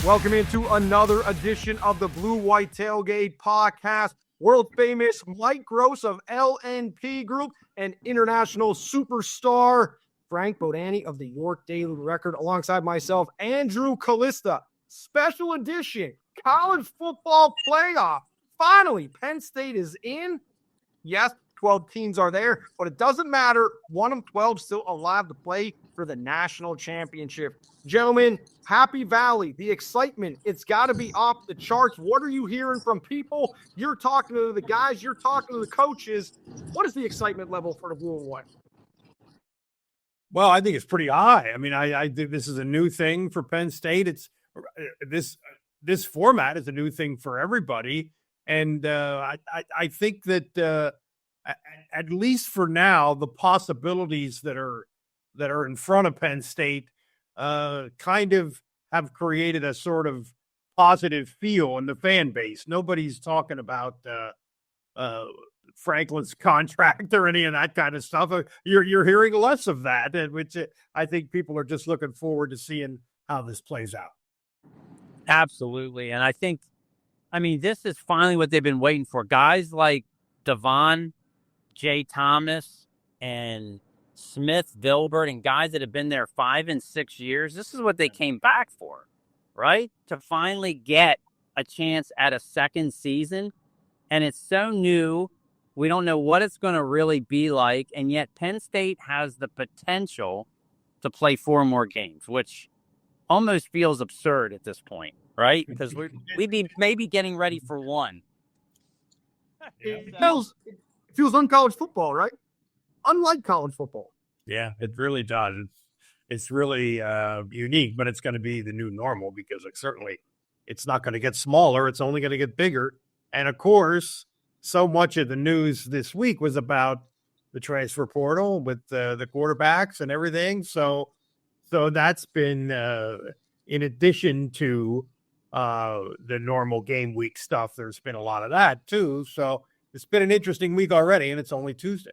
Welcome into another edition of the BlueWhite Tailgate Pawcast. World famous Mike Gross of LNP Group and international superstar Frank Bodani of the York Daily Record, alongside myself, Andrew Callista. Special edition college football playoff. Finally, Penn State is in. Yes, 12 teams are there, but it doesn't matter. One of 12 still alive to play for the national championship. Gentlemen, Happy Valley, the excitement, it's got to be off the charts. What are you hearing from people? You're talking to the guys, you're talking to the coaches. What is the excitement level for the Blue and White? Well, I think it's pretty high. I mean, I think this is a new thing for Penn State. It's this format is a new thing for everybody. And I think that at least for now, the possibilities that are in front of Penn State kind of have created a sort of positive feel in the fan base. Nobody's talking about Franklin's contract or any of that kind of stuff. You're hearing less of that, which I think people are just looking forward to seeing how this plays out. Absolutely. And I mean, this is finally what they've been waiting for. Guys like Devon, Jay Thomas, and Smith, Vilbert, and guys that have been there 5 and 6 years. This is what they came back for, right? To finally get a chance at a second season. And it's so new. We don't know what it's going to really be like. And yet Penn State has the potential to play 4 more games, which almost feels absurd at this point, right? Because we'd be maybe getting ready for 1. It feels uncollege football, right? Unlike college football. Yeah, it really does. It's really unique, but it's going to be the new normal because it's not going to get smaller. It's only going to get bigger. And of course, so much of the news this week was about the transfer portal with the quarterbacks and everything. So that's been in addition to the normal game week stuff. There's been a lot of that too. So it's been an interesting week already, and it's only Tuesday.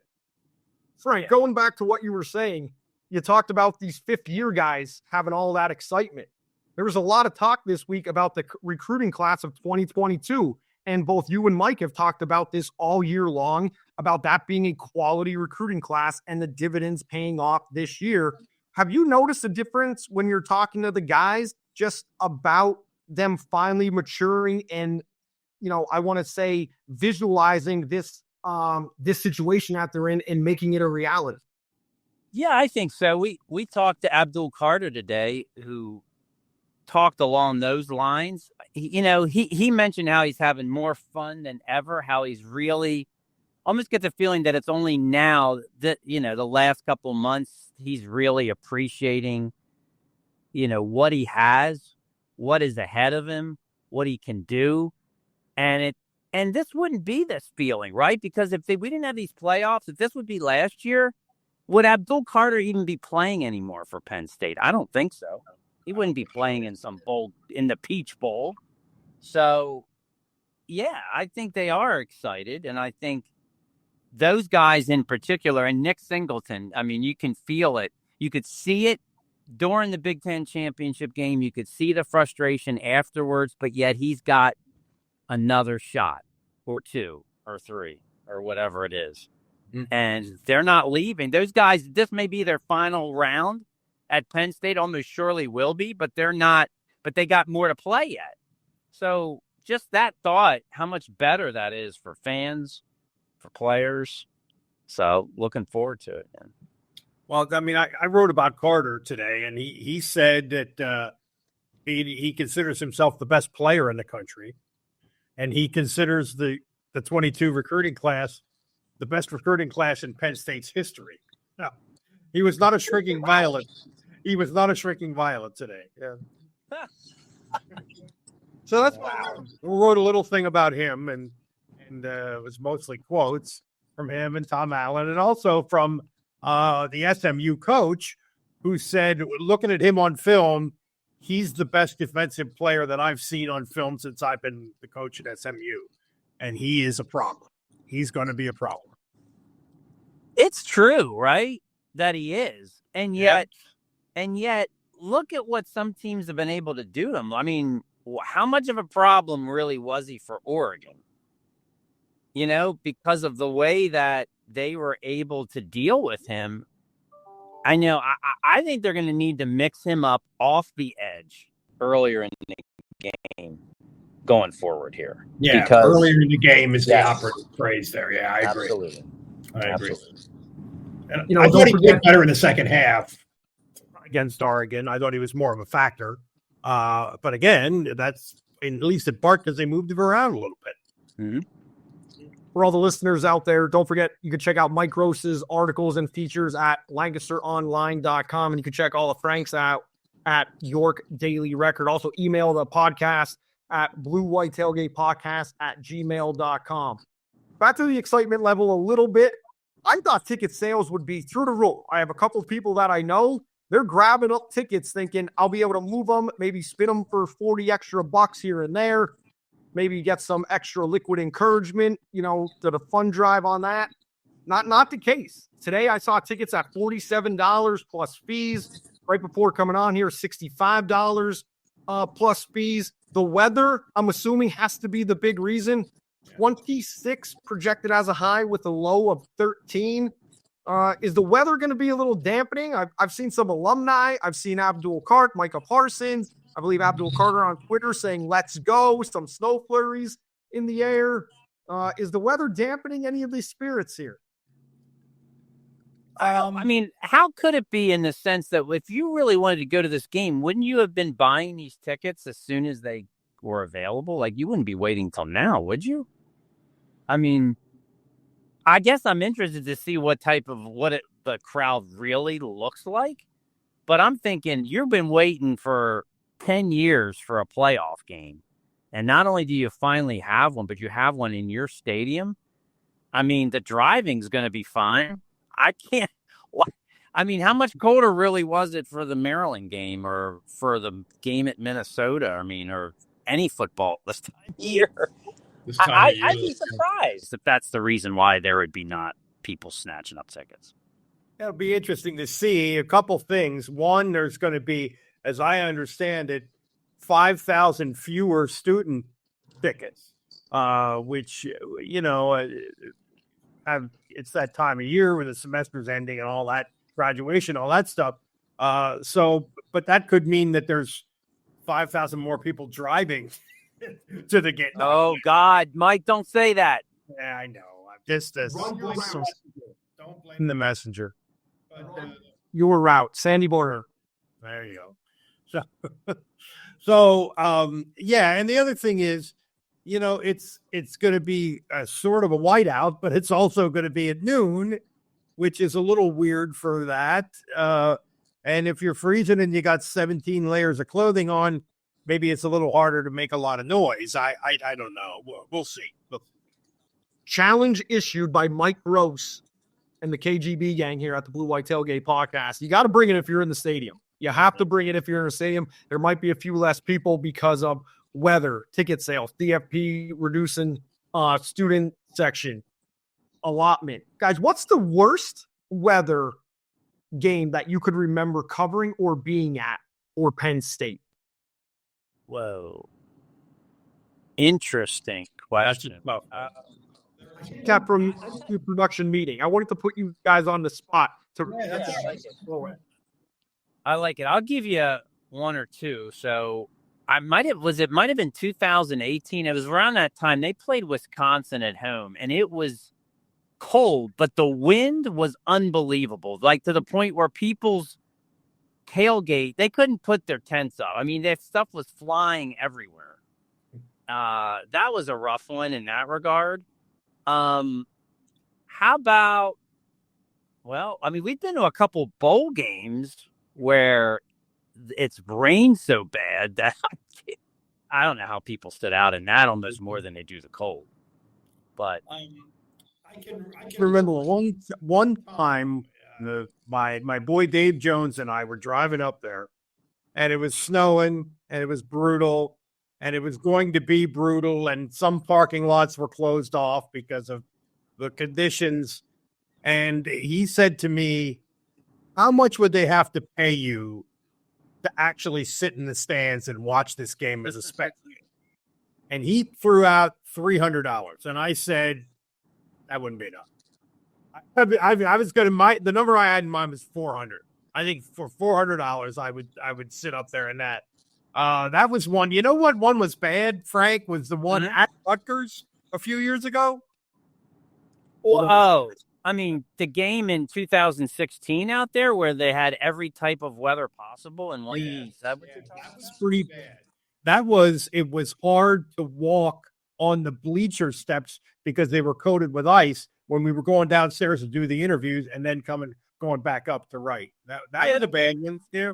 Frank, going back to what you were saying, you talked about these fifth-year guys having all that excitement. There was a lot of talk this week about the recruiting class of 2022, and both you and Mike have talked about this all year long, about that being a quality recruiting class and the dividends paying off this year. Have you noticed a difference when you're talking to the guys just about them finally maturing and, I want to say visualizing this situation that they're in and making it a reality? Yeah, I think so. We talked to Abdul Carter today, who talked along those lines. He mentioned how he's having more fun than ever, how he's really almost get the feeling that it's only now that, the last couple months, he's really appreciating, what he has, what is ahead of him, what he can do. And this wouldn't be this feeling, right? Because we didn't have these playoffs, if this would be last year, would Abdul Carter even be playing anymore for Penn State? I don't think so. He wouldn't be playing in some bowl, in the Peach Bowl. So, yeah, I think they are excited. And I think those guys in particular, and Nick Singleton, I mean, you can feel it. You could see it during the Big Ten championship game. You could see the frustration afterwards, but yet he's got another shot or 2 or 3 or whatever it is. Mm-hmm. And they're not leaving. Those guys, this may be their final round at Penn State, almost surely will be, but they're not, but they got more to play yet. So just that thought, how much better that is for fans, for players. So looking forward to it, man. Well, I mean, I wrote about Carter today, and he said that he considers himself the best player in the country. And he considers the 22 recruiting class the best recruiting class in Penn State's history. No, he was not a shrinking violet. He was not a shrinking violet today. Yeah. So that's why we wrote a little thing about him, and it was mostly quotes from him and Tom Allen, and also from the SMU coach, who said, looking at him on film, he's the best defensive player that I've seen on film since I've been the coach at SMU. And he is a problem. He's going to be a problem. It's true, right? That he is. And yet, look at what some teams have been able to do to him. I mean, how much of a problem really was he for Oregon? Because of the way that they were able to deal with him. I know. I think they're going to need to mix him up off the edge earlier in the game going forward here. Yeah, because, earlier in the game is the Yes. operative phrase there. Yeah, I agree. Absolutely. I agree. Absolutely. And I thought he did better in the second half against Oregon. I thought he was more of a factor. But again, that's at least at Bart because they moved him around a little bit. Mm-hmm. For all the listeners out there, don't forget, you can check out Mike Gross's articles and features at LancasterOnline.com, and you can check all of Frank's out at York Daily Record. Also, email the podcast at BlueWhite Tailgate Pawcast at gmail.com. Back to the excitement level a little bit. I thought ticket sales would be through the roof. I have a couple of people that I know. They're grabbing up tickets thinking I'll be able to move them, maybe spin them for 40 extra bucks here and there. Maybe get some extra liquid encouragement, to the fund drive on that. Not the case. Today I saw tickets at $47 plus fees. Right before coming on here, $65 plus fees. The weather, I'm assuming, has to be the big reason. 26 projected as a high with a low of 13. Is the weather going to be a little dampening? I've seen some alumni. I've seen Abdul Cart, Micah Parsons. I believe Abdul Carter on Twitter saying, let's go. Some snow flurries in the air. Is the weather dampening any of these spirits here? I mean, how could it be in the sense that if you really wanted to go to this game, wouldn't you have been buying these tickets as soon as they were available? Like, you wouldn't be waiting till now, would you? I mean, I guess I'm interested to see what the crowd really looks like. But I'm thinking you've been waiting for 10 years for a playoff game. And not only do you finally have one, but you have one in your stadium. I mean, the driving's going to be fine. How much colder really was it for the Maryland game or for the game at Minnesota? Or any football this time of year? I'd be surprised if that's the reason why there would be not people snatching up tickets. It'll be interesting to see a couple things. One, there's going to be, as I understand it, 5,000 fewer student tickets, which, it's that time of year where the semester's ending and all that, graduation, all that stuff. But that could mean that there's 5,000 more people driving to the game. Oh, God, Mike, don't say that. Yeah, I know. I'm just don't blame the messenger. Your route, Sandy Border. There you go. So, and the other thing is, it's going to be a sort of a whiteout, but it's also going to be at noon, which is a little weird for that. And if you're freezing and you got 17 layers of clothing on, maybe it's a little harder to make a lot of noise. I don't know. We'll see. Challenge issued by Mike Gross and the KGB gang here at the BlueWhite Tailgate Pawcast. You got to bring it if you're in the stadium. You have to bring it if you're in a stadium. There might be a few less people because of weather, ticket sales, DFP reducing student section allotment. Guys, what's the worst weather game that you could remember covering or being at or Penn State? Whoa. Interesting question. That from the production meeting. I wanted to put you guys on the spot. I like it. I'll give you one or two. So it might have been 2018. It was around that time they played Wisconsin at home, and it was cold, but the wind was unbelievable. Like to the point where people's tailgate, they couldn't put their tents up. I mean, their stuff was flying everywhere. That was a rough one in that regard. How about, we've been to a couple bowl games where it's rained so bad that I don't know how people stood out in that almost more than they do the cold. But I can remember one time my boy Dave Jones and I were driving up there, and it was snowing and it was brutal, and it was going to be brutal, and some parking lots were closed off because of the conditions. And he said to me, how much would they have to pay you to actually sit in the stands and watch this game as a spectator. And he threw out $300. And I said, that wouldn't be enough. I was going to, the number I had in mind was 400. I think for $400, I would sit up there in that. That was one. You know what one was bad, Frank, was the one at Rutgers a few years ago. Oh, I mean, the game in 2016 out there where they had every type of weather possible in one game. That was pretty bad. It was hard to walk on the bleacher steps because they were coated with ice when we were going downstairs to do the interviews and then going back up to write. That was a bad one. Yeah.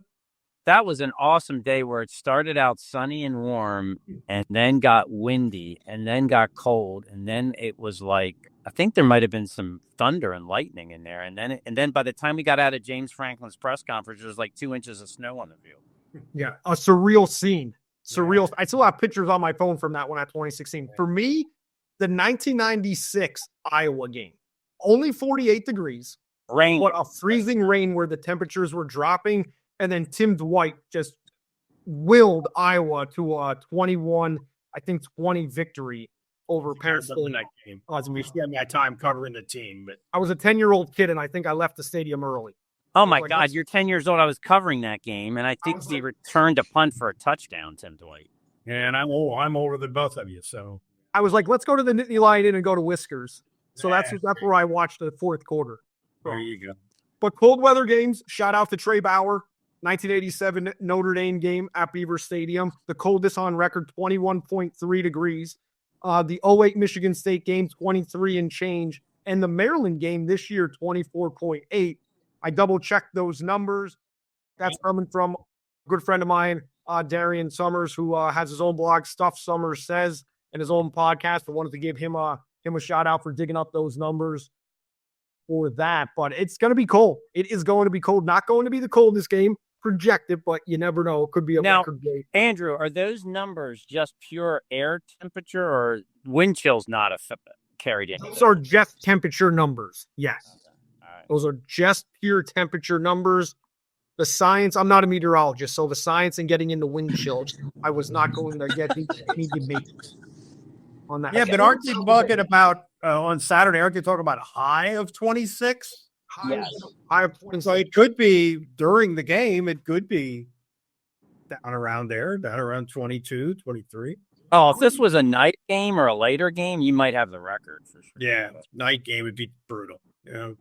That was an awesome day where it started out sunny and warm and then got windy and then got cold. And then it was like, I think there might've been some thunder and lightning in there. And then by the time we got out of James Franklin's press conference, there was like 2 inches of snow on the field. Yeah. A surreal scene. Surreal. I still have pictures on my phone from that one at 2016. For me, the 1996 Iowa game, only 48 degrees. Rain. But a freezing rain where the temperatures were dropping. And then Tim Dwight just willed Iowa to a 21, I think 20 victory over Penn State. That game. We spent my time covering the team, but I was a 10-year-old kid and I think I left the stadium early. Oh my God, you're 10 years old. I was covering that game, and I think we returned a punt for a touchdown, Tim Dwight. Yeah, and I'm older than both of you, so I was like, let's go to the Nittany Lions and go to Whiskers. So that's where I watched the fourth quarter. There you go. But cold weather games, shout out to Trey Bauer. 1987 Notre Dame game at Beaver Stadium. The coldest on record, 21.3 degrees. The 08 Michigan State game, 23 and change. And the Maryland game this year, 24.8. I double-checked those numbers. That's coming from a good friend of mine, Darian Summers, who has his own blog, Stuff Summers Says, and his own podcast. I wanted to give him a shout-out for digging up those numbers for that. But it's going to be cold. It is going to be cold. Not going to be the coldest game projected, but you never know. It could be a record game. Andrew, are those numbers just pure air temperature or wind chill's not carried in? Those are just temperature numbers. Yes. Those are just pure temperature numbers. The science, I'm not a meteorologist, so the science and getting into wind chills, I was not going to get any debate on that. Yeah, but aren't you talking about on Saturday, aren't you talking about a high of 26? Yes. So it could be during the game, it could be down around 22, 23. Oh, if this was a night game or a later game, you might have the record for sure. Yeah, night game would be brutal. Yeah.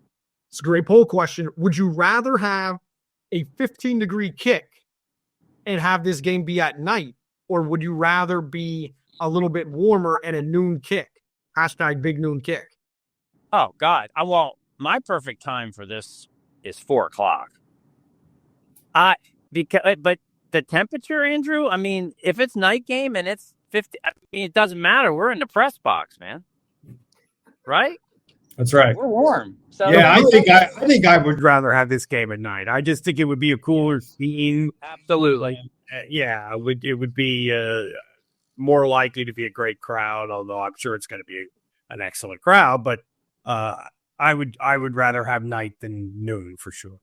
It's a great poll question. Would you rather have a 15-degree kick and have this game be at night, or would you rather be a little bit warmer and a noon kick? Hashtag big noon kick. Oh, God. My perfect time for this is 4:00. But the temperature, Andrew, I mean, if it's night game and it's 50, I mean, it doesn't matter. We're in the press box, man. Right? That's right. We're warm. So yeah, I think I would rather have this game at night. I just think it would be a cooler scene. Absolutely. Yeah, it would be more likely to be a great crowd, although I'm sure it's going to be an excellent crowd. But I would rather have night than noon for sure.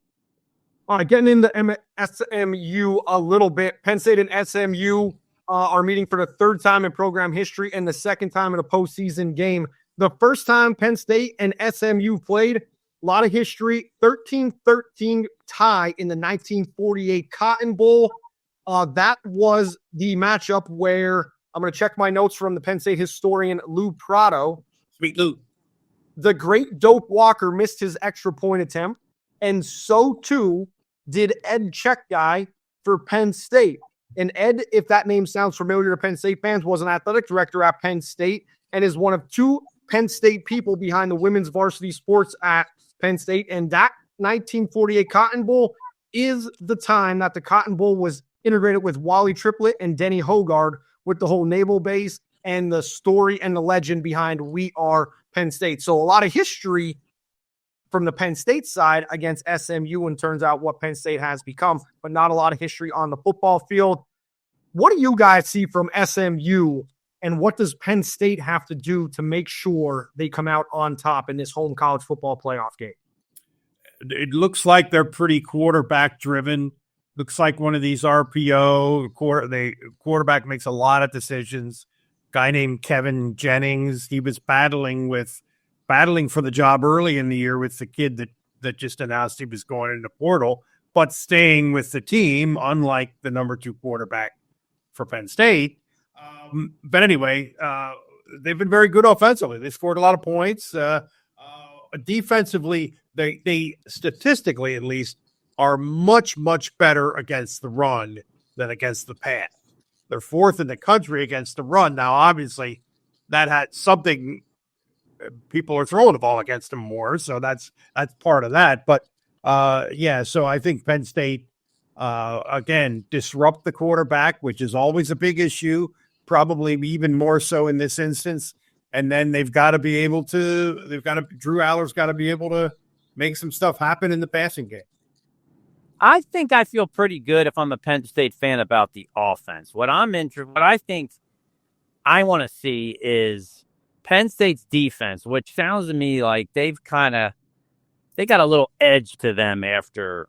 All right, getting into SMU a little bit. Penn State and SMU are meeting for the third time in program history and the second time in a postseason game. The first time Penn State and SMU played, a lot of history, 13-13 tie in the 1948 Cotton Bowl. That was the matchup where I'm going to check my notes from the Penn State historian Lou Prado. Sweet Lou. The great Doak Walker missed his extra point attempt, and so too did Ed Checkguy for Penn State. And Ed, if that name sounds familiar to Penn State fans, was an athletic director at Penn State and is one of two Penn State people behind the women's varsity sports at Penn State. And that 1948 Cotton Bowl is the time that the Cotton Bowl was integrated with Wally Triplett and Denny Hogard with the whole naval base and the story and the legend behind We Are Penn State. So a lot of history from the Penn State side against SMU, and turns out what Penn State has become, but not a lot of history on the football field. What do you guys see from SMU, and what does Penn State have to do to make sure they come out on top in this home college football playoff game? It looks like they're pretty quarterback driven. looks like one of these RPO. The quarterback makes a lot of decisions. Guy named Kevin Jennings. He was battling for the job early in the year with the kid that just announced he was going into portal, but staying with the team, unlike the number 2 quarterback for Penn State. But anyway, they've been very good offensively. They scored a lot of points. Defensively, they statistically at least are much, much better against the run than against the pass. They're 4th in the country against the run. Now, obviously, that had something. People are throwing the ball against them more, so that's part of that. But so I think Penn State again disrupt the quarterback, which is always a big issue, probably even more so in this instance. And then Drew Aller's got to be able to make some stuff happen in the passing game. I think I feel pretty good if I'm a Penn State fan about the offense. What I think I want to see is Penn State's defense, which sounds to me like they got a little edge to them after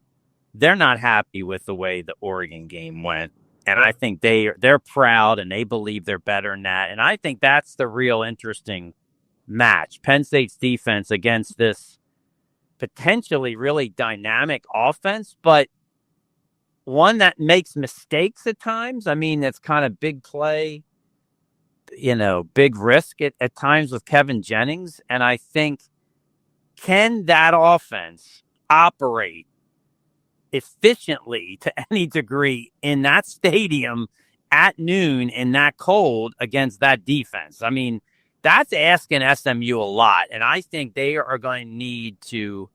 they're not happy with the way the Oregon game went. And I think they're proud and they believe they're better than that. And I think that's the real interesting match. Penn State's defense against this potentially really dynamic offense, but one that makes mistakes at times. I mean, it's kind of big play, big risk at times with Kevin Jennings. And I think, can that offense operate efficiently to any degree in that stadium at noon in that cold against that defense? I mean, that's asking SMU a lot. And I think they are going to need to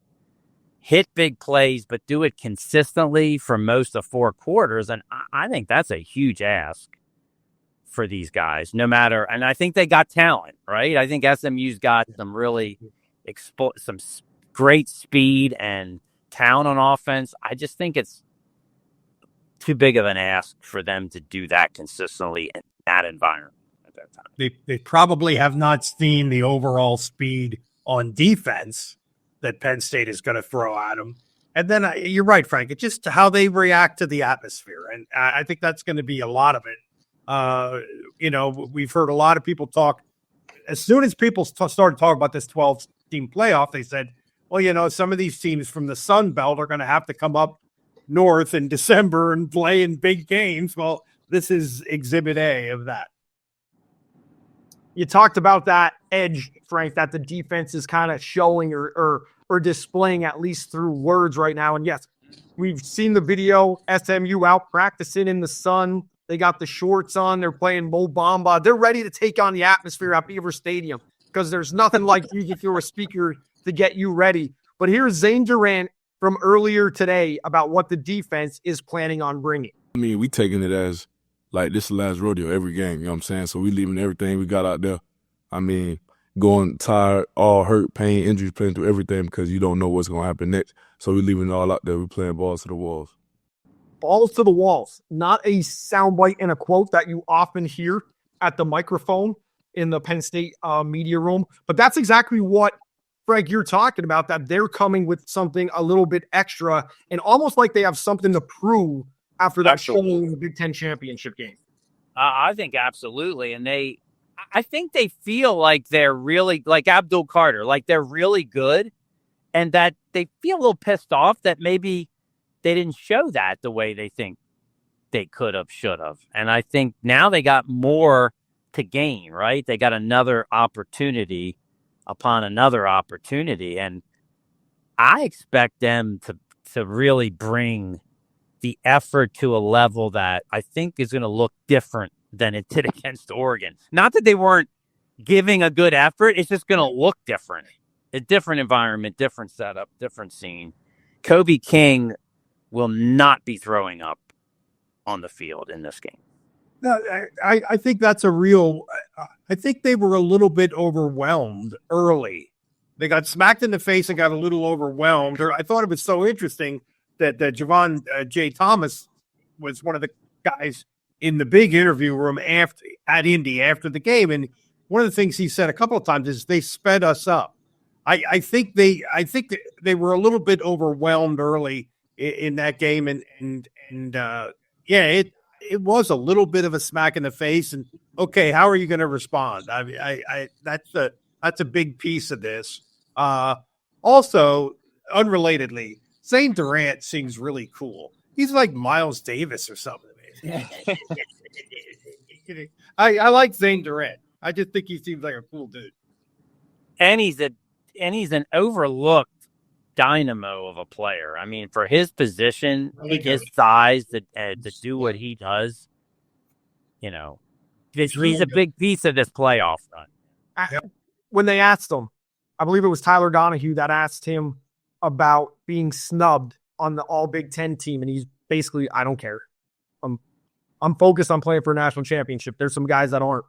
hit big plays, but do it consistently for most of 4 quarters. And I think that's a huge ask for these guys, no matter. And I think they got talent, right? I think SMU's got some really some great speed and talent on offense. I just think it's too big of an ask for them to do that consistently in that environment at that time. They probably have not seen the overall speed on defense that Penn State is going to throw at them. And then you're right, Frank. It's just how they react to the atmosphere. And I think that's going to be a lot of it. We've heard a lot of people talk. As soon as people started talking about this 12-team playoff, they said, well, some of these teams from the Sun Belt are going to have to come up north in December and play in big games. Well, this is exhibit A of that. You talked about that edge, Frank, that the defense is kind of showing or displaying, at least through words right now. And yes, we've seen the video, SMU out practicing in the sun. They got the shorts on. They're playing Mo Bamba. They're ready to take on the atmosphere at Beaver Stadium because there's nothing like if you're a speaker to get you ready. But here's Zane Durant from earlier today about what the defense is planning on bringing. I mean, we taking it as like this is the last rodeo every game, you know what I'm saying? So we leaving everything we got out there. I mean, going tired, all hurt, pain, injuries, playing through everything because you don't know what's going to happen next. So we leaving it all out there. We playing balls to the walls. Balls to the walls, not a soundbite and a quote that you often hear at the microphone in the Penn State media room. But that's exactly what, Frank, you're talking about, that they're coming with something a little bit extra and almost like they have something to prove after that showing in the Big Ten championship game. I think absolutely. And I think they feel like they're really, like Abdul Carter, like they're really good and that they feel a little pissed off that maybe they didn't show that the way they think they could have, should have. And I think now they got more to gain, right? They got another opportunity upon another opportunity. And I expect them to really bring the effort to a level that I think is going to look different than it did against Oregon. Not that they weren't giving a good effort. It's just going to look different. A different environment, different setup, different scene. Kobe King will not be throwing up on the field in this game. No, I think that's a real – I think they were a little bit overwhelmed early. They got smacked in the face and got a little overwhelmed. I thought it was so interesting that Javon J. Thomas was one of the guys in the big interview room at Indy after the game. And one of the things he said a couple of times is they sped us up. I think they were a little bit overwhelmed early in that game, it was a little bit of a smack in the face. And okay, how are you going to respond? I mean, that's a big piece of this. Also, unrelatedly, Zane Durant seems really cool. He's like Miles Davis or something. I like Zane Durant. I just think he seems like a cool dude. And he's an overlooked dynamo of a player. I mean, for his position, his size to do what he does, he's a big piece of this playoff run. When they asked him, I believe it was Tyler Donahue that asked him about being snubbed on the All Big Ten team, and he's basically, I don't care. I'm focused on playing for a national championship. There's some guys that are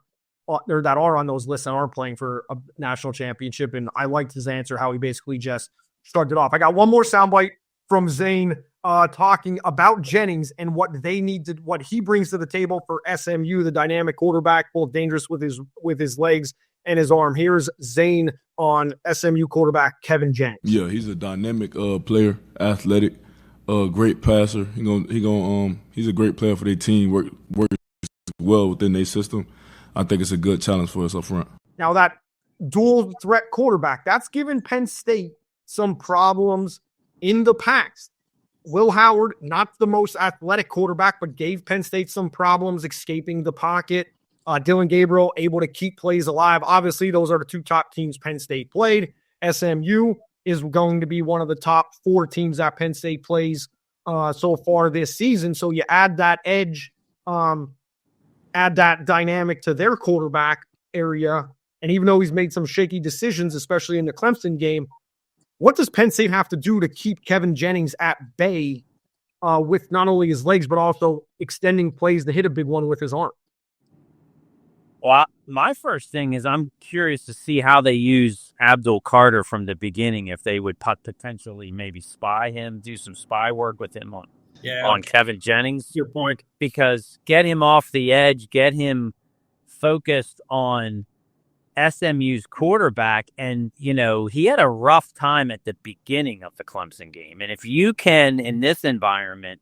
on those lists and aren't playing for a national championship, and I liked his answer, how he basically just started off. I got one more soundbite from Zane talking about Jennings and what he brings to the table for SMU, the dynamic quarterback, both dangerous with his legs and his arm. Here's Zane on SMU quarterback Kevin Jennings. Yeah, he's a dynamic player, athletic, great passer. He's a great player for their team. Works well within their system. I think it's a good challenge for us up front. Now that dual threat quarterback, that's given Penn State some problems in the past. Will Howard, not the most athletic quarterback, but gave Penn State some problems escaping the pocket. Dylan Gabriel able to keep plays alive. Obviously, those are the two top teams Penn State played. SMU is going to be one of the top 4 teams that Penn State plays so far this season. So you add that edge, add that dynamic to their quarterback area. And even though he's made some shaky decisions, especially in the Clemson game, what does Penn State have to do to keep Kevin Jennings at bay with not only his legs, but also extending plays to hit a big one with his arm? Well, my first thing is I'm curious to see how they use Abdul Carter from the beginning, if they would potentially maybe spy him, do some spy work with him on Kevin Jennings. Your point. Because get him off the edge, get him focused on SMU's quarterback. And, he had a rough time at the beginning of the Clemson game. And if you can, in this environment,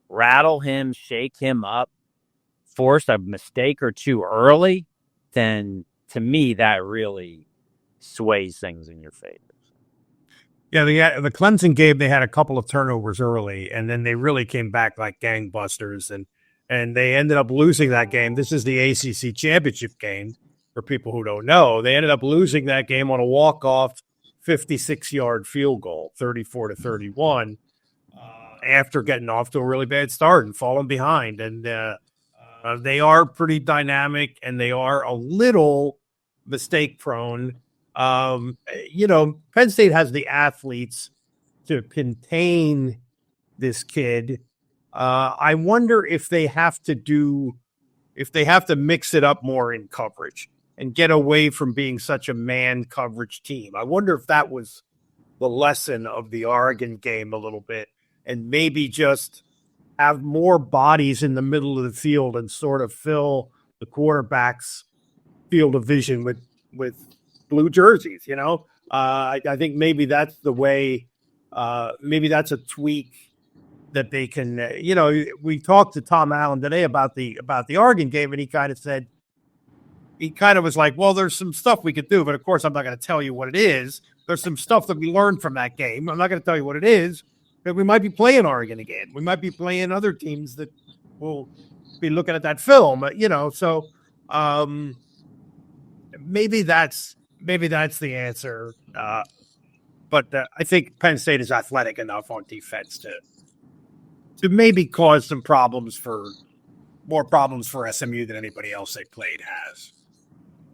rattle him, shake him up, force a mistake or two early, then to me, that really sways things in your favor. Yeah, the Clemson game, they had a couple of turnovers early, and then they really came back like gangbusters, and they ended up losing that game. This is the ACC championship game, for people who don't know. They ended up losing that game on a walk-off 56-yard field goal, 34-31, after getting off to a really bad start and falling behind. And they are pretty dynamic, and they are a little mistake-prone. Penn State has the athletes to contain this kid. I wonder if they have to mix it up more in coverage and get away from being such a man coverage team. I wonder if that was the lesson of the Oregon game a little bit, and maybe just have more bodies in the middle of the field and sort of fill the quarterback's field of vision with blue jerseys. I think maybe that's the way. Maybe that's a tweak that they can. We talked to Tom Allen today about the Oregon game, and he kind of was like, well, there's some stuff we could do, but of course I'm not going to tell you what it is. There's some stuff that we learned from that game. I'm not going to tell you what it is, but we might be playing Oregon again. We might be playing other teams that will be looking at that film. So maybe that's the answer. But I think Penn State is athletic enough on defense to maybe cause more problems for SMU than anybody else they played has.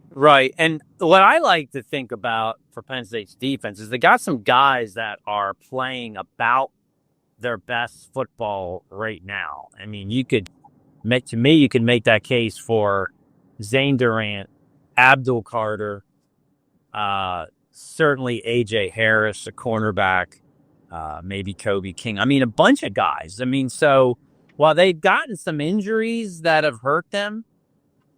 Right. And what I like to think about for Penn State's defense is they got some guys that are playing about their best football right now. I mean, you could make that case for Zane Durant, Abdul Carter, certainly A.J. Harris, a cornerback, maybe Kobe King. I mean, a bunch of guys. I mean, so while they've gotten some injuries that have hurt them,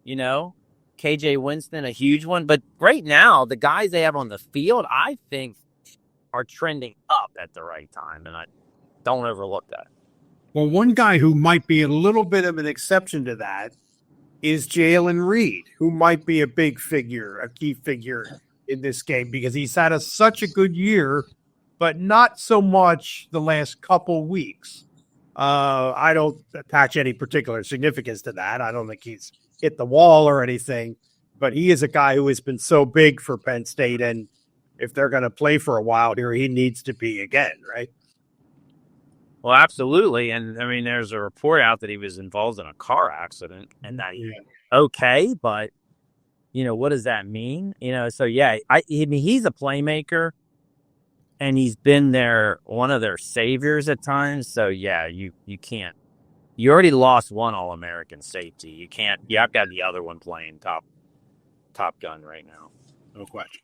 KJ Winston, a huge one. But right now, the guys they have on the field, I think, are trending up at the right time. And Don't overlook that. Well, one guy who might be a little bit of an exception to that is Jalen Reed, who might be a big figure, a key figure in this game because he's had such a good year, but not so much the last couple weeks. I don't attach any particular significance to that. I don't think he's hit the wall or anything, but he is a guy who has been so big for Penn State, and if they're going to play for a while here, he needs to be again, right? Well, absolutely. And I mean, there's a report out that he was involved in a car accident and that he's okay, but what does that mean? So yeah, I mean, he's a playmaker and he's been one of their saviors at times. So yeah, you can't, you already lost one All-American safety. I've got the other one playing top gun right now. No question.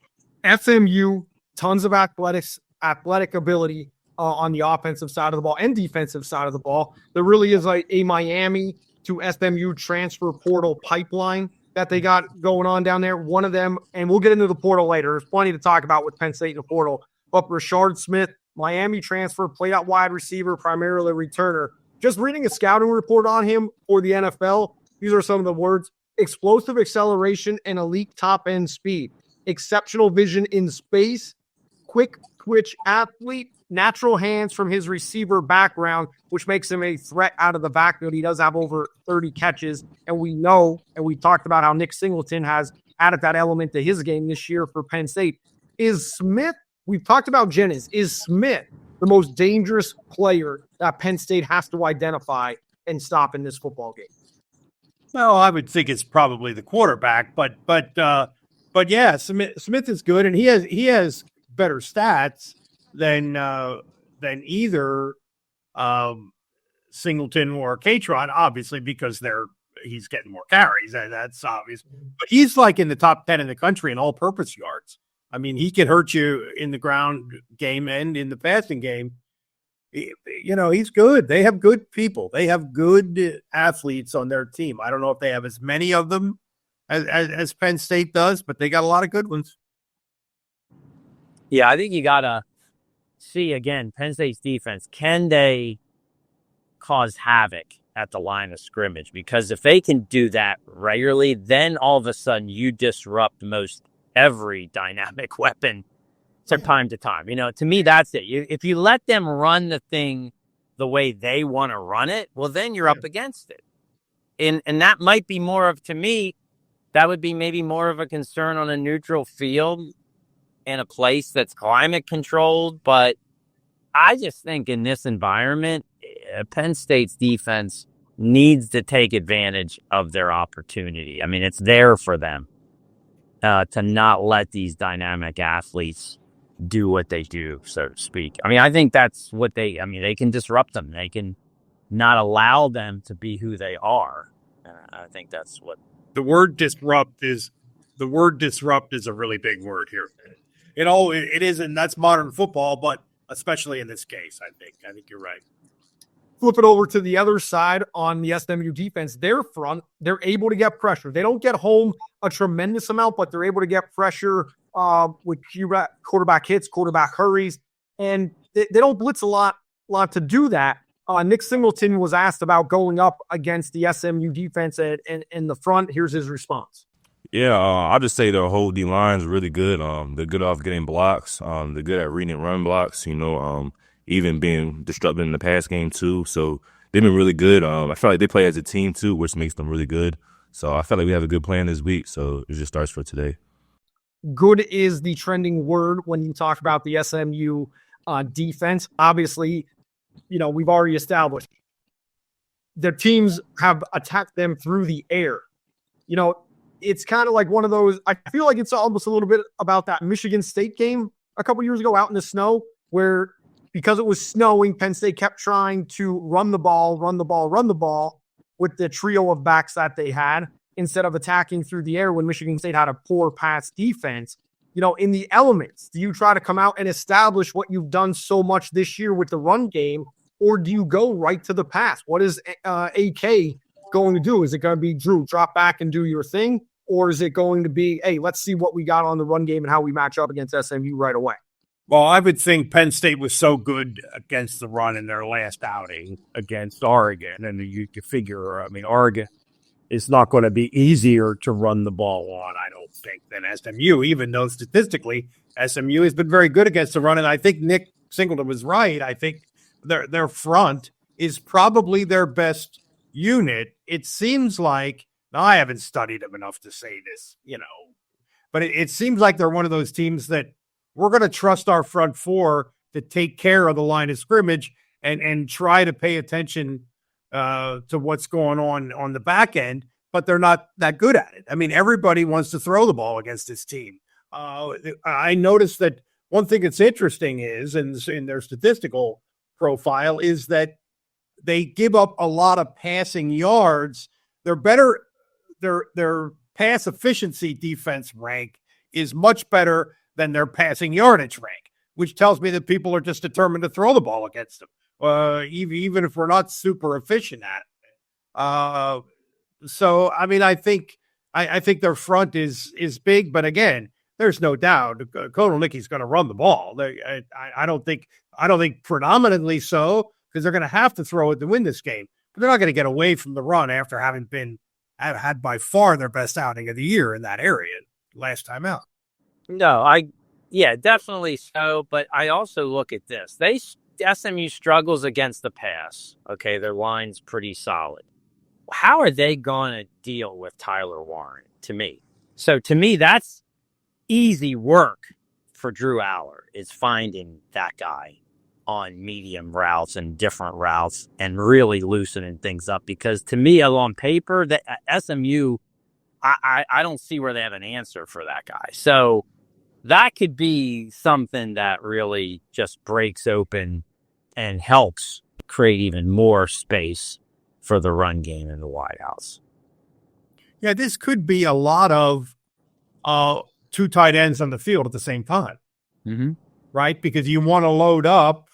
SMU, tons of athletic ability on the offensive side of the ball and defensive side of the ball. There really is like a Miami to SMU transfer portal pipeline that they got going on down there. One of them, and we'll get into the portal later. There's plenty to talk about with Penn State in the portal. But Rashard Smith, Miami transfer, played out wide receiver, primarily returner. Just reading a scouting report on him for the NFL, these are some of the words: explosive acceleration and elite top-end speed, exceptional vision in space, quick twitch athlete, natural hands from his receiver background, which makes him a threat out of the backfield. He does have over 30 catches, and we know, and we talked about how Nick Singleton has added that element to his game this year for Penn State. Is Smith, we've talked about Jennings, is Smith the most dangerous player that Penn State has to identify and stop in this football game? Well, I would think it's probably the quarterback, but yeah, Smith is good, and he has better stats than either Singleton or Catron, obviously, because he's getting more carries, and that's obvious. But he's like in the top 10 in the country in all-purpose yards. I mean, he can hurt you in the ground game and in the passing game. He's good. They have good people. They have good athletes on their team. I don't know if they have as many of them as Penn State does, but they got a lot of good ones. Yeah, I think you got to see, again, Penn State's defense. Can they cause havoc at the line of scrimmage? Because if they can do that regularly, then all of a sudden you disrupt most every dynamic weapon from time to time. To me, that's it. If you let them run the thing the way they want to run it, well, then you're up against it. And that might be more of, to me, that would be maybe more of a concern on a neutral field in a place that's climate controlled. But I just think in this environment, Penn State's defense needs to take advantage of their opportunity. I mean, it's there for them to not let these dynamic athletes do what they do, so to speak. I mean, I think that's what they can disrupt them. They can not allow them to be who they are. I think that's what the word disrupt is. The word disrupt is a really big word here. It is, and that's modern football, but especially in this case, I think you're right. Flip it over to the other side on the SMU defense. Their front, they're able to get pressure. They don't get home a tremendous amount, but they're able to get pressure with quarterback hits, quarterback hurries, and they don't blitz a lot to do that. Nick Singleton was asked about going up against the SMU defense in the front. Here's his response. Yeah, I'll just say the whole D-line is really good. They're good off getting blocks. They're good at reading run blocks, even being disruptive in the pass game too. So they've been really good. I feel like they play as a team too, which makes them really good. So I feel like we have a good plan this week. So it just starts for today. Good is the trending word when you talk about the SMU defense. Obviously, we've already established the teams have attacked them through the air. It's kind of like one of those, I feel like it's almost a little bit about that Michigan State game a couple years ago out in the snow, where because it was snowing, Penn State kept trying to run the ball with the trio of backs that they had instead of attacking through the air when Michigan State had a poor pass defense. In the elements, do you try to come out and establish what you've done so much this year with the run game, or do you go right to the pass? What is AK going to do? Is it going to be, Drew, drop back and do your thing? Or is it going to be, hey, let's see what we got on the run game and how we match up against SMU right away? Well, I would think Penn State was so good against the run in their last outing against Oregon. And you figure, I mean, Oregon is not going to be easier to run the ball on, I don't think, than SMU, even though statistically SMU has been very good against the run. And I think Nick Singleton was right. I think their front is probably their best unit. It seems like, now I haven't studied them enough to say this, but it seems like they're one of those teams that we're going to trust our front four to take care of the line of scrimmage and try to pay attention to what's going on the back end, but they're not that good at it. I mean, everybody wants to throw the ball against this team. I noticed that one thing that's interesting is in their statistical profile is that they give up a lot of passing yards. They're better. Their pass efficiency defense rank is much better than their passing yardage rank, which tells me that people are just determined to throw the ball against them, even if we're not super efficient at it. So, I mean, I think their front is big, but again, there's no doubt Kotelnicki's going to run the ball. I don't think predominantly so, because they're going to have to throw it to win this game, but they're not going to get away from the run after having had by far their best outing of the year in that area last time out. No, definitely so. But I also look at this. SMU struggles against the pass. Okay, their line's pretty solid. How are they going to deal with Tyler Warren, to me? So to me, that's easy work for Drew Aller, is finding that guy on medium routes and different routes and really loosening things up. Because to me, on paper, the SMU, I don't see where they have an answer for that guy. So that could be something that really just breaks open and helps create even more space for the run game in the wide house. Yeah, this could be a lot of two tight ends on the field at the same time, right? Because you want to load up.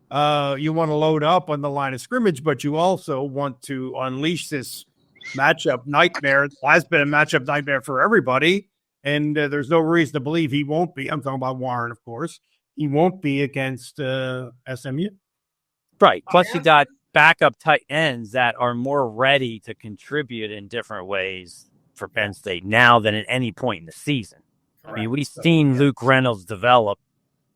On the line of scrimmage, but you also want to unleash this matchup nightmare. It has been a matchup nightmare for everybody, and there's no reason to believe he won't be. I'm talking about Warren, of course. He won't be against SMU. Right. Plus, you got backup tight ends that are more ready to contribute in different ways for Penn State now than at any point in the season. Correct. I mean, we've seen Luke Reynolds develop.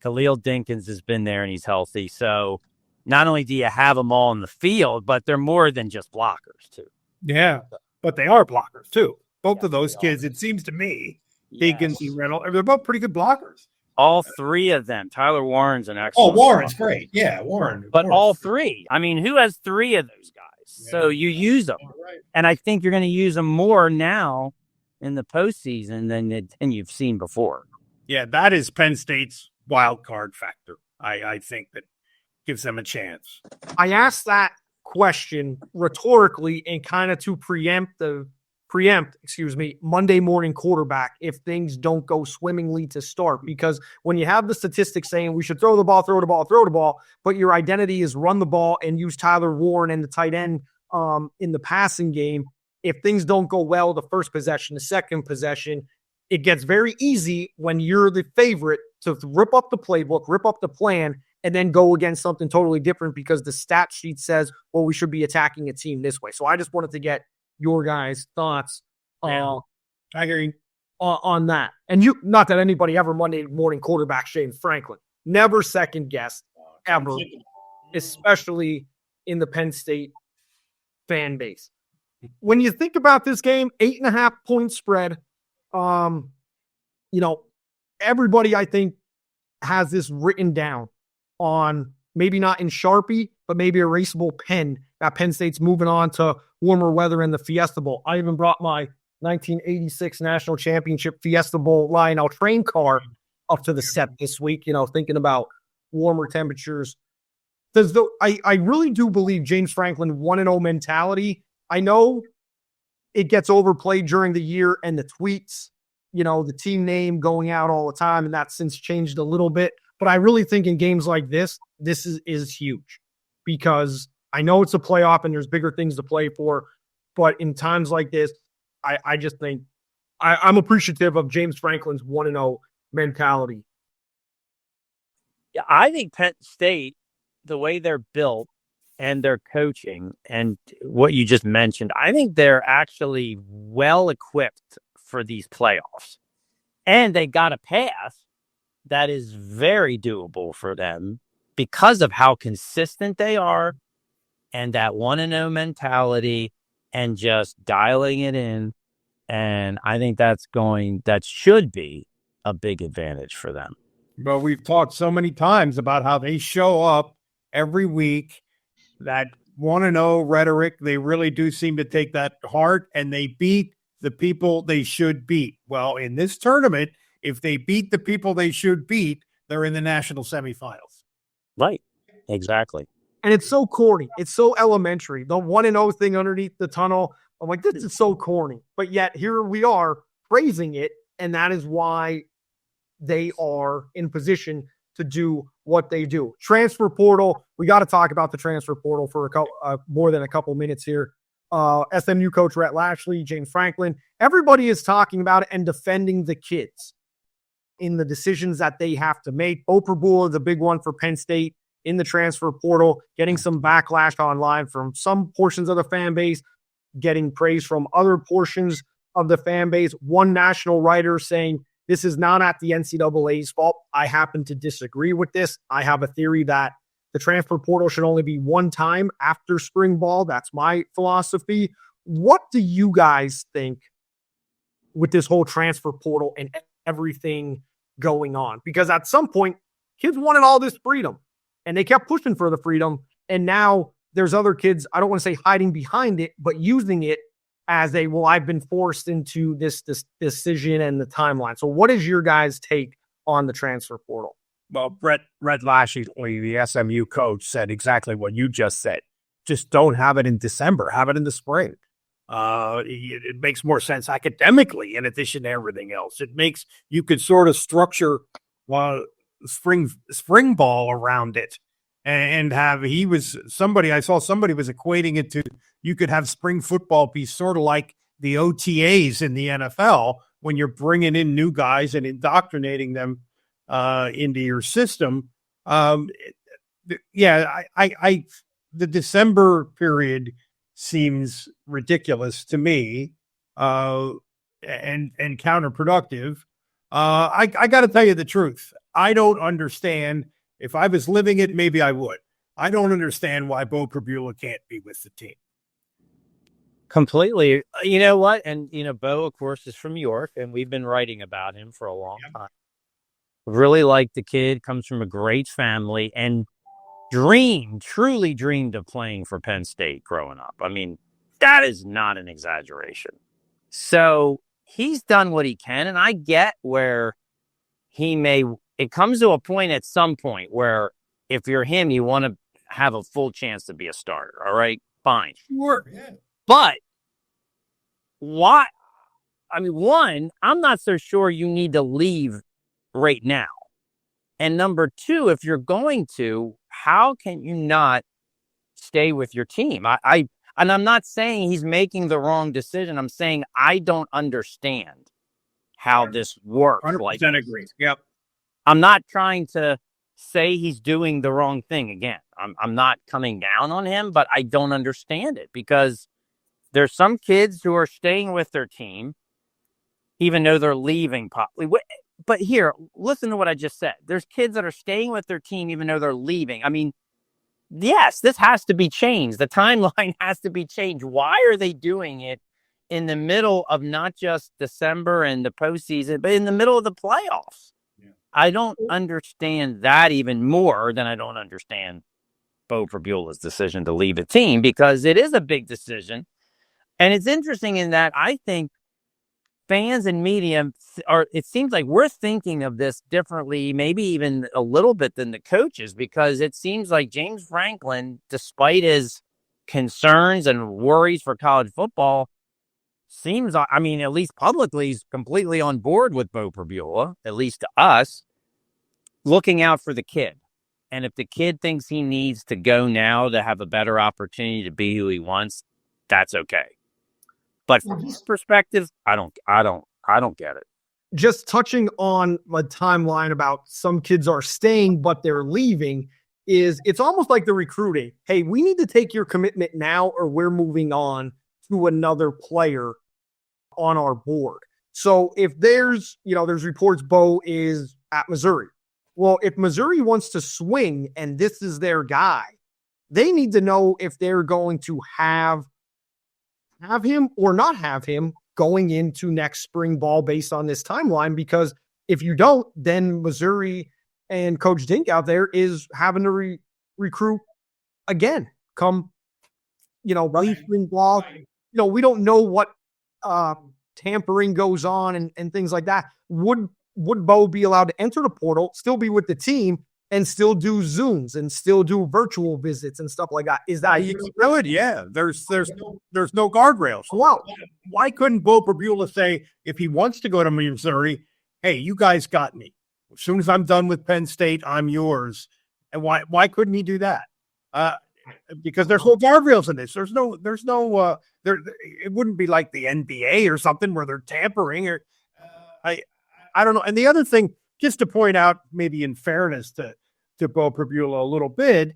Khalil Dinkins has been there and he's healthy. So not only do you have them all in the field, but they're more than just blockers too. Yeah, but they are blockers too. Both of those kids, it seems to me, Dinkins and Reynolds, they're both pretty good blockers. All three of them. Tyler Warren's an excellent. Oh, Warren's great. Yeah, Warren. But all three. I mean, who has three of those guys? Yeah. So you use them. Right. And I think you're going to use them more now in the postseason than you've seen before. Yeah, that is Penn State's wild card factor. I think that gives them a chance. I asked that question rhetorically and kind of to preempt Monday morning quarterback if things don't go swimmingly to start. Because when you have the statistics saying we should throw the ball, but your identity is run the ball and use Tyler Warren and the tight end in the passing game, if things don't go well the first possession, the second possession, it gets very easy when you're the favorite to rip up the playbook, rip up the plan, and then go against something totally different because the stat sheet says, well, we should be attacking a team this way. So I just wanted to get your guys' thoughts on that. And not that anybody ever Monday morning quarterback Shane Franklin. Never second guess, ever, especially in the Penn State fan base. When you think about this game, 8.5 point spread, everybody, I think, has this written down on maybe not in Sharpie, but maybe erasable pen that Penn State's moving on to warmer weather in the Fiesta Bowl. I even brought my 1986 National Championship Fiesta Bowl Lionel train car up to the set this week, thinking about warmer temperatures. I really do believe James Franklin 1-0 mentality. I know it gets overplayed during the year and the tweets, the team name going out all the time, and that's since changed a little bit. But I really think in games like this is huge because I know it's a playoff and there's bigger things to play for. But in times like this, I just think I'm appreciative of James Franklin's 1-0 mentality. Yeah, I think Penn State, the way they're built and their coaching and what you just mentioned, I think they're actually well equipped for these playoffs. And they got a path that is very doable for them because of how consistent they are and that 1-0 mentality and just dialing it in. And I think that should be a big advantage for them. But we've talked so many times about how they show up every week, that 1-0 rhetoric. They really do seem to take that heart, and they beat the people they should beat. Well, in this tournament, if they beat the people they should beat, they're in the national semifinals. Right. Exactly. And it's so corny. It's so elementary. The 1-0 thing underneath the tunnel. I'm like, this is so corny. But yet here we are praising it. And that is why they are in position to do what they do. Transfer portal. We got to talk about the transfer portal for more than a couple minutes here. SMU coach Rhett Lashley, James Franklin. Everybody is talking about it and defending the kids in the decisions that they have to make. Beau Pribula, the big one for Penn State in the transfer portal, getting some backlash online from some portions of the fan base, getting praise from other portions of the fan base. One national writer saying this is not at the NCAA's fault. I happen to disagree with this. I have a theory that the transfer portal should only be one time after spring ball. That's my philosophy. What do you guys think with this whole transfer portal and everything going on? Because at some point, kids wanted all this freedom and they kept pushing for the freedom. And now there's other kids, I don't want to say hiding behind it, but using it as I've been forced into this decision and the timeline. So what is your guys' take on the transfer portal? Well, Rhett Lashley, the SMU coach, said exactly what you just said. Just don't have it in December. Have it in the spring. It makes more sense academically in addition to everything else. You could sort of structure spring ball around it and have, I saw somebody was equating it to, you could have spring football be sort of like the OTAs in the NFL when you're bringing in new guys and indoctrinating them into your system. The December period seems ridiculous to me and counterproductive. I got to tell you the truth. I don't understand. If I was living it, maybe I would. I don't understand why Beau Pribula can't be with the team. Completely. You know what? And, Beau, of course, is from York, and we've been writing about him for a long time. Really like the kid, comes from a great family, and truly dreamed of playing for Penn State growing up. I mean, that is not an exaggeration. So he's done what he can, and I get where it comes to a point at some point where if you're him, you want to have a full chance to be a starter. All right, fine. Sure. Yeah. But why? I mean, one, I'm not so sure you need to leave right now. And number two, if you're going to, how can you not stay with your team? And I'm not saying he's making the wrong decision. I'm saying I don't understand how this works. 100% agree. Yep. I'm not trying to say he's doing the wrong thing again. I'm not coming down on him, but I don't understand it because there's some kids who are staying with their team, even though they're leaving. But here, listen to what I just said. There's kids that are staying with their team, even though they're leaving. I mean, yes, this has to be changed. The timeline has to be changed. Why are they doing it in the middle of not just December and the postseason, but in the middle of the playoffs? Yeah. I don't understand that even more than I don't understand Beau Pribula's decision to leave the team, because it is a big decision. And it's interesting in that I think fans and media it seems like we're thinking of this differently, maybe even a little bit than the coaches, because it seems like James Franklin, despite his concerns and worries for college football, at least publicly, he's completely on board with Beau Pribula, at least to us, looking out for the kid. And if the kid thinks he needs to go now to have a better opportunity to be who he wants, that's okay. But from his perspective, I don't get it. just touching on a timeline about some kids are staying, but they're leaving, it's almost like the recruiting. Hey, we need to take your commitment now or we're moving on to another player on our board. So if there's reports Beau is at Missouri. Well, if Missouri wants to swing and this is their guy, they need to know if they're going to have him or not have him going into next spring ball based on this timeline. Because if you don't, then Missouri and Coach Dink out there is having to recruit again come, late spring ball. We don't know what tampering goes on and things like that. Would Beau be allowed to enter the portal, still be with the team, and still do Zooms and still do virtual visits and stuff like that? Is that good? Yeah. There's no guardrails. Wow. Why couldn't Beau Pribula say, if he wants to go to Missouri, hey, you guys got me. As soon as I'm done with Penn State, I'm yours. And why couldn't he do that? Because there's no guardrails in this. It wouldn't be like the NBA or something where they're tampering or I don't know. And the other thing, just to point out, maybe in fairness to Beau Pribula a little bit,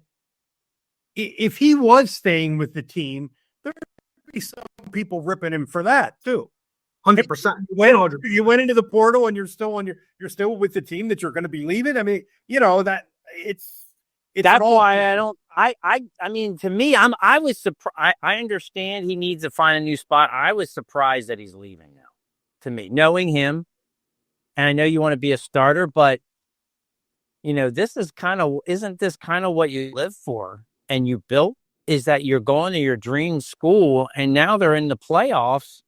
if he was staying with the team, there would be some people ripping him for that too. 100%. You went into the portal and you're still with the team that you're going to be leaving. I mean, that it's that's why I don't. I mean, to me, I was surprised. I understand he needs to find a new spot. I was surprised that he's leaving now. To me, knowing him, and I know you want to be a starter, but isn't this kind of what you live for and you built? Is that you're going to your dream school and now they're in the playoffs.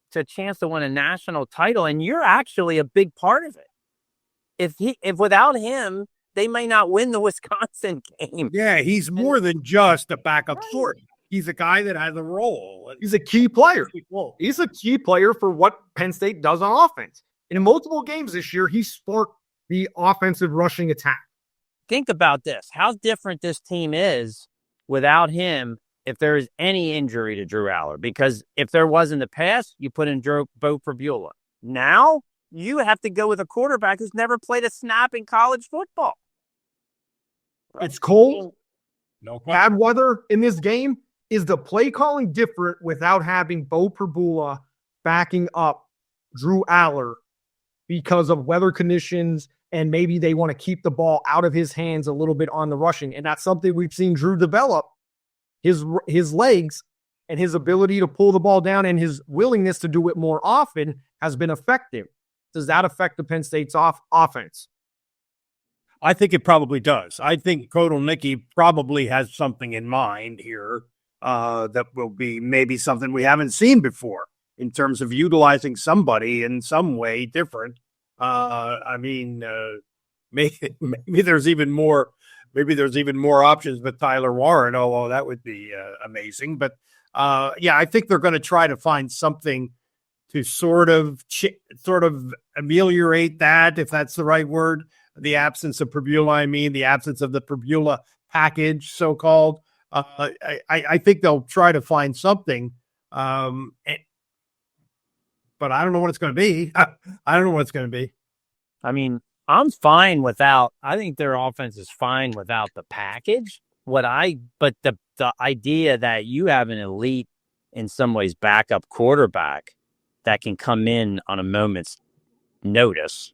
It's a chance to win a national title, and you're actually a big part of it. If without him, they may not win the Wisconsin game. Yeah, he's more than just a backup short. He's a guy that has a role. He's a key player. He's a key player for what Penn State does on offense. In multiple games this year, he sparked the offensive rushing attack. Think about this. How different this team is without him if there is any injury to Drew Aller. Because if there was in the past, you put in Beau Pribula. Now, you have to go with a quarterback who's never played a snap in college football. It's cold. No bad weather in this game. Is the play calling different without having Beau Pribula backing up Drew Aller because of weather conditions, and maybe they want to keep the ball out of his hands a little bit on the rushing? And that's something we've seen Drew develop. His legs and his ability to pull the ball down and his willingness to do it more often has been effective. Does that affect the Penn State's offense? I think it probably does. I think Nittany probably has something in mind here that will be maybe something we haven't seen before in terms of utilizing somebody in some way different. Maybe there's even more. Maybe there's even more options with Tyler Warren, although that would be amazing. But I think they're going to try to find something to sort of ameliorate that, if that's the right word. The absence of Pribula, the absence of the Pribula package, so-called. I think they'll try to find something, but I don't know what it's going to be. I don't know what it's going to be. I mean, I'm fine without. I think their offense is fine without the package. But the idea that you have an elite, in some ways, backup quarterback that can come in on a moment's notice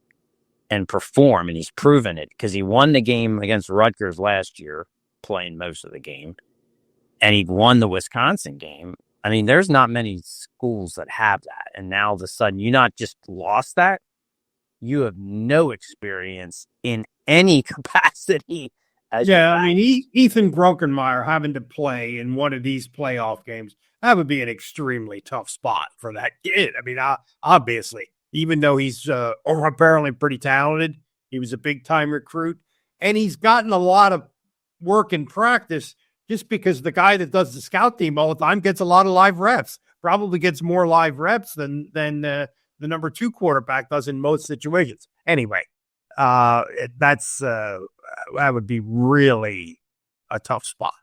and perform, and he's proven it because he won the game against Rutgers last year, playing most of the game, and he won the Wisconsin game. I mean, there's not many schools that have that, and now all of a sudden, you not just lost that, you have no experience in any capacity. Ethan Brunkenmeyer having to play in one of these playoff games, that would be an extremely tough spot for that kid. I mean, obviously, even though he's apparently pretty talented, he was a big-time recruit, and he's gotten a lot of work and practice just because the guy that does the scout team all the time gets a lot of live reps, probably gets more live reps than the number 2 quarterback does in most situations. Anyway, that would be really a tough spot.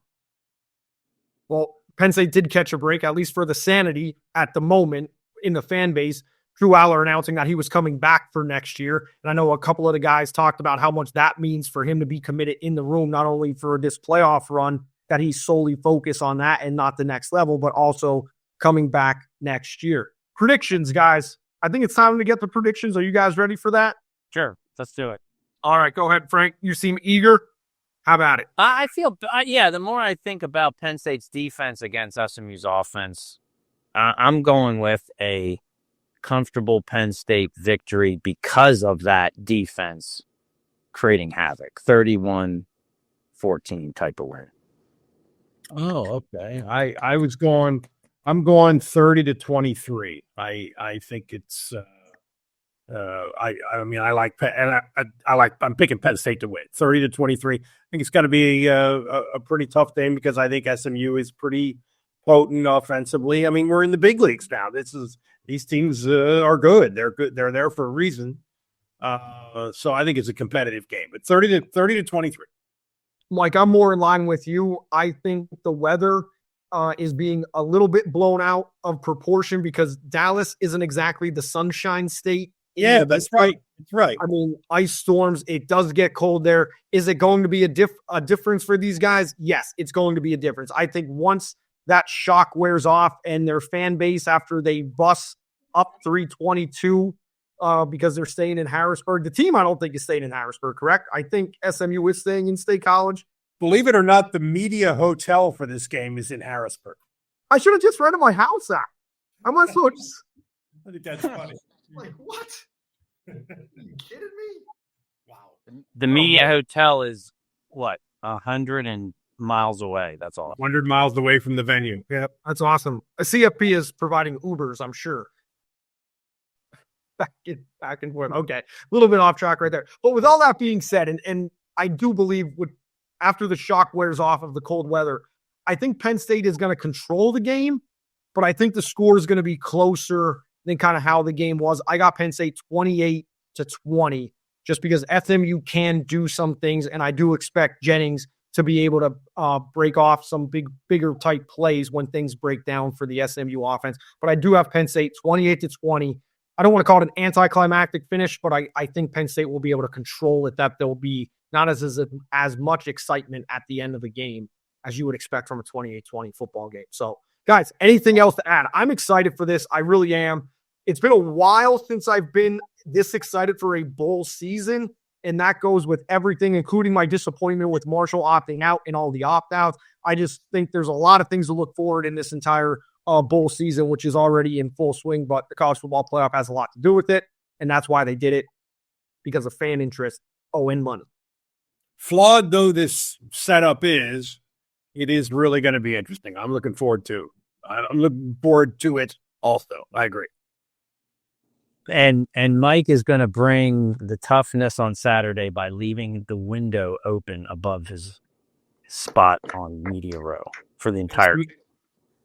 Well, Penn State did catch a break, at least for the sanity at the moment in the fan base. Drew Aller announcing that he was coming back for next year. And I know a couple of the guys talked about how much that means for him to be committed in the room, not only for this playoff run, that he's solely focused on that and not the next level, but also coming back next year. Predictions, guys. I think it's time to get the predictions. Are you guys ready for that? Sure. Let's do it. All right, go ahead, Frank. You seem eager. How about it? I feel, the more I think about Penn State's defense against SMU's offense, I'm going with a comfortable Penn State victory because of that defense creating havoc. 31-14 type of win. Oh, okay. I'm going 30-23. I think it's I'm picking Penn State to win 30-23. I think it's going to be a pretty tough game because I think SMU is pretty potent offensively. I mean, we're in the big leagues now. These teams are good. They're good. They're there for a reason. So I think it's a competitive game, but 30-23. Mike, I'm more in line with you. I think the weather is being a little bit blown out of proportion because Dallas isn't exactly the sunshine state. Yeah, that's right. That's right. I mean, ice storms, it does get cold there. Is it going to be a difference for these guys? Yes, it's going to be a difference. I think once that shock wears off and their fan base, after they bust up 322 because they're staying in Harrisburg, the team I don't think is staying in Harrisburg, correct? I think SMU is staying in State College. Believe it or not, the media hotel for this game is in Harrisburg. I should have just rented my house out. I must have just... I think that's funny. Like, what? Are you kidding me? Wow. The media hotel is what? 100 miles away. That's all. 100 miles away from the venue. Yeah, that's awesome. A CFP is providing Ubers, I'm sure. Back and forth. Okay. A little bit off track right there. But with all that being said, and I do believe after the shock wears off of the cold weather, I think Penn State is going to control the game, but I think the score is going to be closer than kind of how the game was. I got Penn State 28-20 just because SMU can do some things, and I do expect Jennings to be able to break off some bigger type plays when things break down for the SMU offense. But I do have Penn State 28-20. I don't want to call it an anticlimactic finish, but I think Penn State will be able to control it, that there'll be not as much excitement at the end of the game as you would expect from a 28-20 football game. So, guys, anything else to add? I'm excited for this. I really am. It's been a while since I've been this excited for a bowl season, and that goes with everything, including my disappointment with Marshall opting out and all the opt-outs. I just think there's a lot of things to look forward in this entire bowl season, which is already in full swing, but the college football playoff has a lot to do with it, and that's why they did it, because of fan interest, and money. Flawed though this setup is, it is really going to be interesting. I'm looking forward to it also. I agree. And Mike is going to bring the toughness on Saturday by leaving the window open above his spot on media row for the entire game.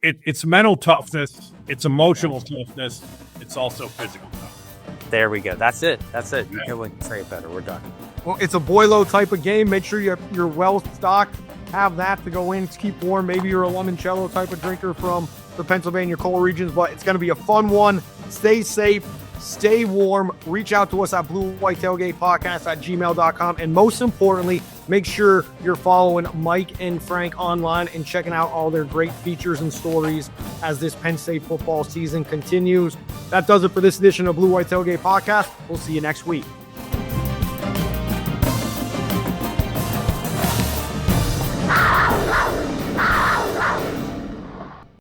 It's mental toughness. It's emotional toughness. It's also physical toughness. There we go. That's it. You can't say it better. We're done. Well, it's a boilo type of game. Make sure you're well stocked. Have that to go in to keep warm. Maybe you're a limoncello type of drinker from the Pennsylvania coal regions, but it's going to be a fun one. Stay safe. Stay warm. Reach out to us at BlueWhite Tailgate Pawcast at gmail.com. And most importantly, make sure you're following Mike and Frank online and checking out all their great features and stories as this Penn State football season continues. That does it for this edition of BlueWhite Tailgate Pawcast. We'll see you next week.